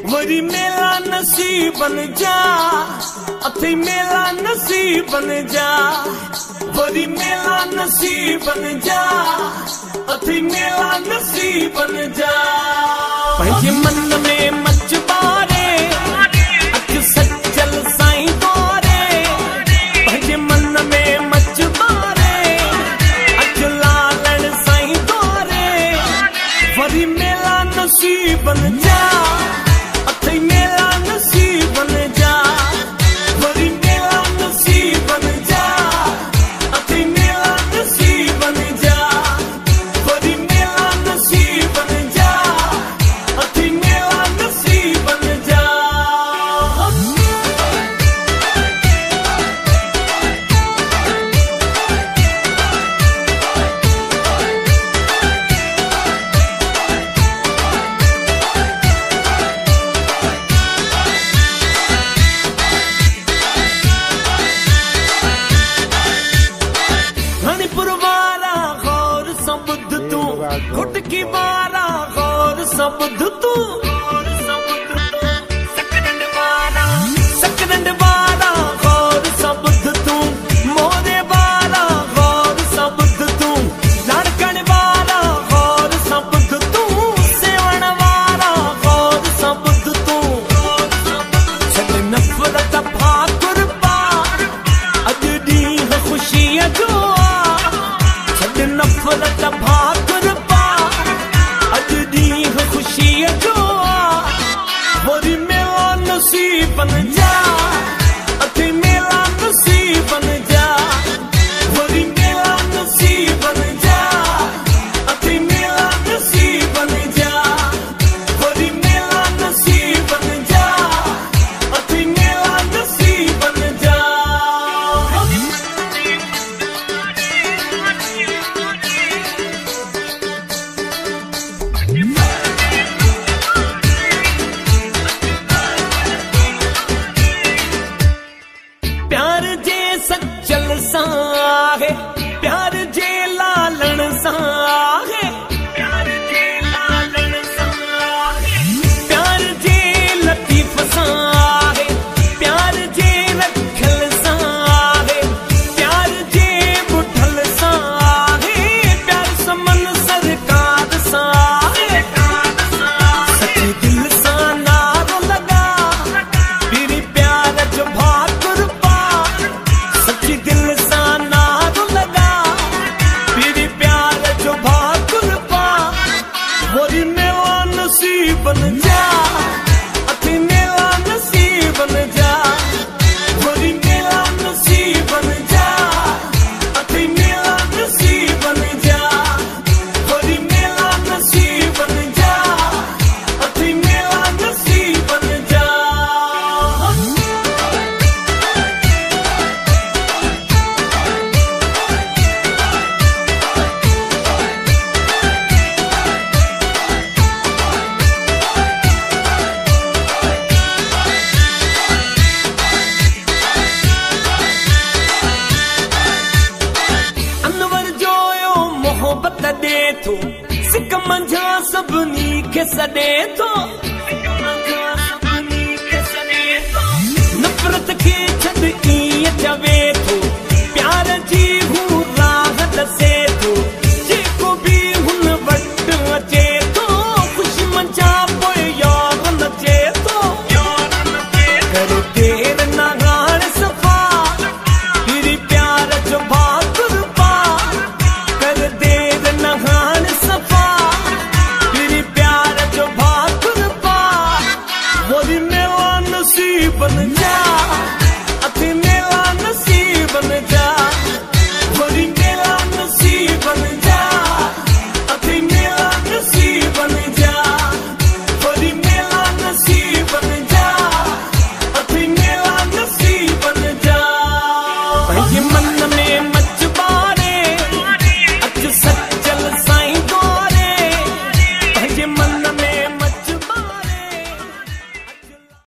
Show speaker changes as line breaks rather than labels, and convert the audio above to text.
Worry मेला नसीब बन जा, अथे मेला नसीब बन जा, वरी मेला नसीब बन जा, अथे मेला नसीब बन जा। पंहिंजे मन में मच बारे अख सचल साईं तोरे, पंहिंजे मन में मच बारे अख लालण साईं तोरे। वरी मेला नसीब बन जा, अथे मेला नसीब बन जा, वरी मेला नसीब बन जा, अथे मेला नसीब बन जा, वरी मेला नसीब बन जा, अथे मेला नसीब बन जा। घुट की बारा गौर सबुध तू, सकरंड बारा गौर सबुध तू, मोरे बारा गौर सबुध तू, लड़कण बारा गौर सबुध तू, सेवण वारा गौर सबुध तू। छॾ नफ़रत भाकुर पा, अॼु ॾींहुं ख़ुशीअ जो आ, छॾ नफ़रत भाकुर नसीब बन जा, अथे मेला नसीब बन जा, वरी मेला नसीब बन जा, अथे मेला नसीब बन जा, वरी मेला नसीब बन जा, अथे मेला नसीब बन जा। प्यार जे सचल सां है, प्यार जे लालण सां है, प्यार जे लालण सां है, प्यार जे लतीफ़ सां है, प्यार जे रखल सां है, प्यार जे बुठल सां है, प्यार समन सरकार सां है। सच्चे दिल सां नारो लगा, तेरी प्यार जो भाकुर दिल सा नारो लगा, तेरे प्यार जो भाकुर पा। वरी मेला नसीब बन जा, अथे मेला नसीब बन जा, वरी मेला नसीब बन जा, अथे मेला नसीब बन जा, वरी मेला नसीब बन जा, अथे मेला नसीब बन जा। मोहब्बत दे थो, सिक मंझा सभिनी खे सॾे थो।